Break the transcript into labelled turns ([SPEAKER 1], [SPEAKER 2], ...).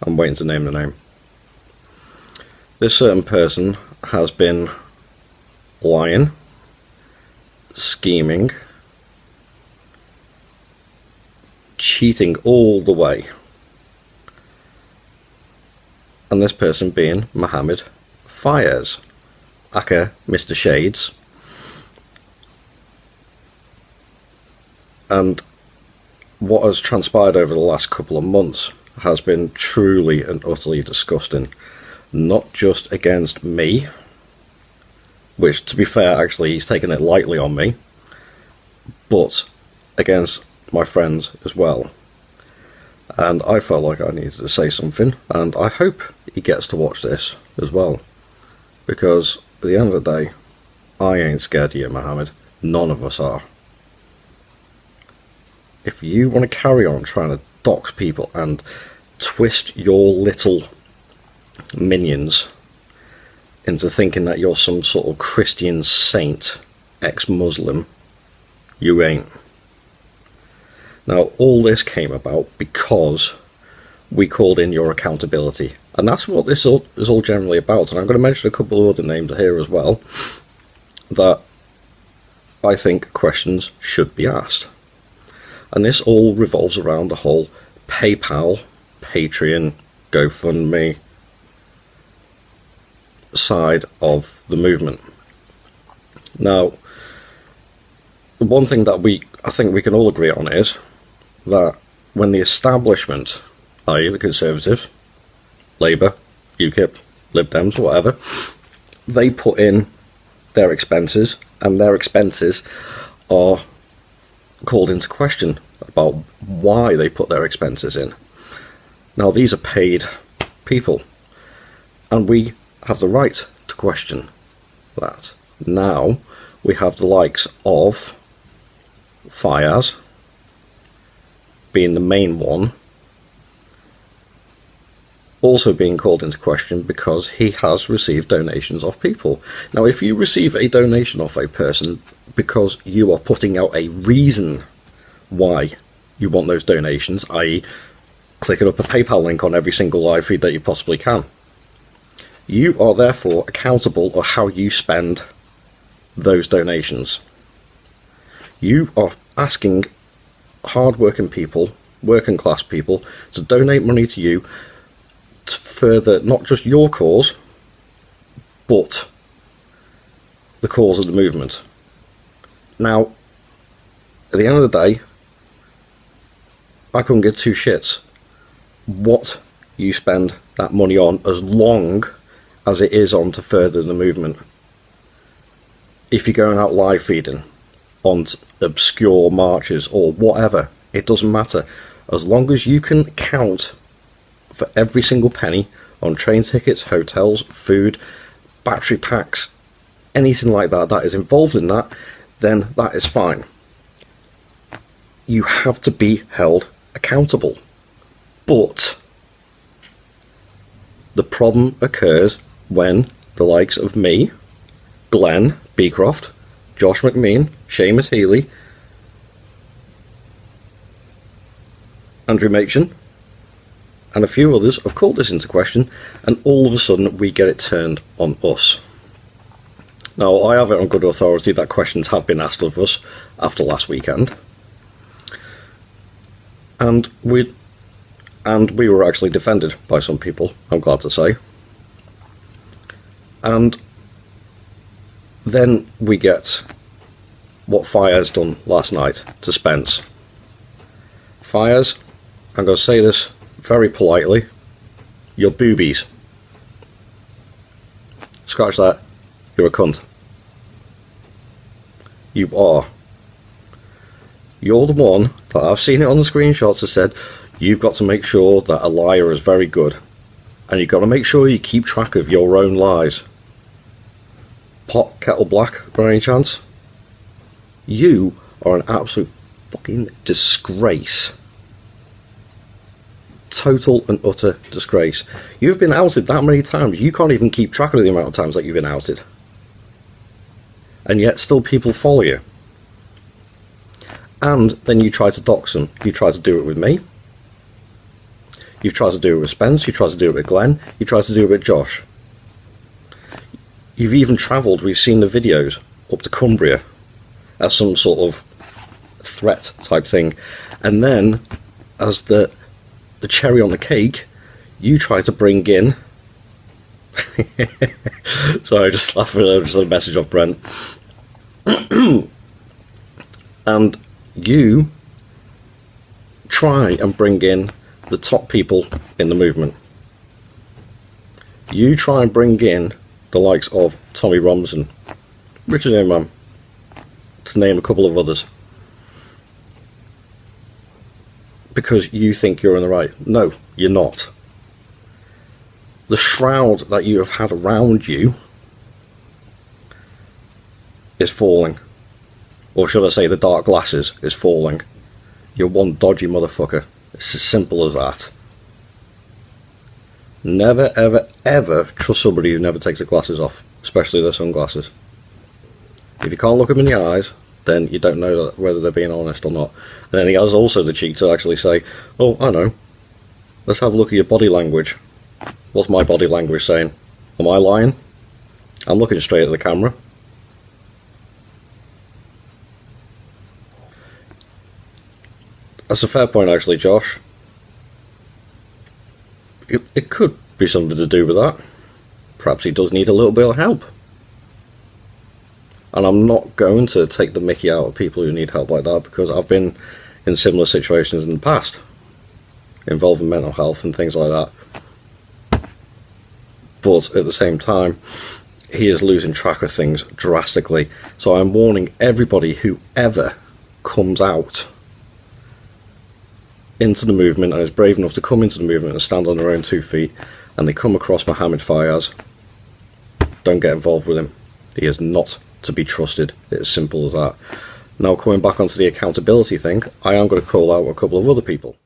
[SPEAKER 1] I'm waiting to name the name. This certain person has been lying, scheming, cheating all the way. And this person being Mohammed Fyaz, aka Mr. Shades. And what has transpired over the last couple of months has been truly and utterly disgusting. Not just against me, which, to be fair, actually he's taken it lightly on me, but against my friends as well. And I felt like I needed to say something, and I hope he gets to watch this as well, because at the end of the day, I ain't scared of you, Mohammed. None of us are. If you want to carry on trying to dox people and twist your little minions into thinking that you're some sort of Christian saint, ex-Muslim, you ain't. Now, all this came about because we called in your accountability. And that's what this is all generally about. And I'm going to mention a couple of other names here as well that I think questions should be asked. And this all revolves around the whole PayPal, Patreon, GoFundMe side of the movement. Now, the one thing that I think we can all agree on is that when the establishment, i.e. the Conservatives, Labour, UKIP, Lib Dems, whatever, they put in their expenses, and their expenses are called into question about why they put their expenses in. Now, these are paid people, and we have the right to question that. Now, we have the likes of Fyaz being the main one, also being called into question because he has received donations off people. Now, if you receive a donation off a person because you are putting out a reason why you want those donations, i.e. clicking up a PayPal link on every single live feed that you possibly can, you are therefore accountable for how you spend those donations. You are asking hard-working people, working class people, to donate money to you to further not just your cause, but the cause of the movement. Now, at the end of the day, I couldn't give two shits what you spend that money on, as long as it is on to further the movement. If you're going out live feeding on obscure marches or whatever, it doesn't matter. As long as you can count for every single penny on train tickets, hotels, food, battery packs, anything like that that is involved in that, then that is fine. You have to be held accountable. But the problem occurs when the likes of me, Glenn Beecroft, Josh McMean, Seamus Healy, Andrew Machin, and a few others have called this into question, and all of a sudden we get it turned on us. Now, I have it on good authority that questions have been asked of us after last weekend, and we were actually defended by some people, I'm glad to say. And then we get what Fyaz done last night to Spence. Fyaz, I'm going to say this very politely, you're boobies. Scratch that, you're a cunt. You are. You're the one that I've seen it on the screenshots that said, you've got to make sure that a liar is very good. And you've got to make sure you keep track of your own lies. Pot kettle black, by any chance? You are an absolute fucking disgrace. Total and utter disgrace. You've been outed that many times, you can't even keep track of the amount of times that you've been outed. And yet still people follow you. And then you try to dox them. You try to do it with me. You've tried to do it with Spence, you tried to do it with Glenn, you tried to do it with Josh. You've even travelled, we've seen the videos, up to Cumbria as some sort of threat type thing. And then, as the cherry on the cake, you try to bring in... Sorry, just laughing at just a message off Brent. And you try and bring in the top people in the movement. You try and bring in the likes of Tommy Robinson, Richard Inman, to name a couple of others, because you think you're in the right. No, you're not. The shroud that you have had around you is falling. Or should I say the dark glasses is falling. You're one dodgy motherfucker. It's as simple as that. Never, ever, ever trust somebody who never takes their glasses off, especially their sunglasses. If you can't look them in the eyes, then you don't know whether they're being honest or not. And then he has also the cheek to actually say, oh, I know, let's have a look at your body language. What's my body language saying? Am I lying? I'm looking straight at the camera. That's a fair point, actually, Josh. It could be something to do with that. Perhaps he does need a little bit of help. And I'm not going to take the mickey out of people who need help like that, because I've been in similar situations in the past involving mental health and things like that. But at the same time, he is losing track of things drastically. So I'm warning everybody who ever comes out into the movement and is brave enough to come into the movement and stand on their own 2 feet, and they come across Mohammed Fyaz, don't get involved with him. He is not to be trusted. It's as simple as that. Now, coming back onto the accountability thing, I am going to call out a couple of other people.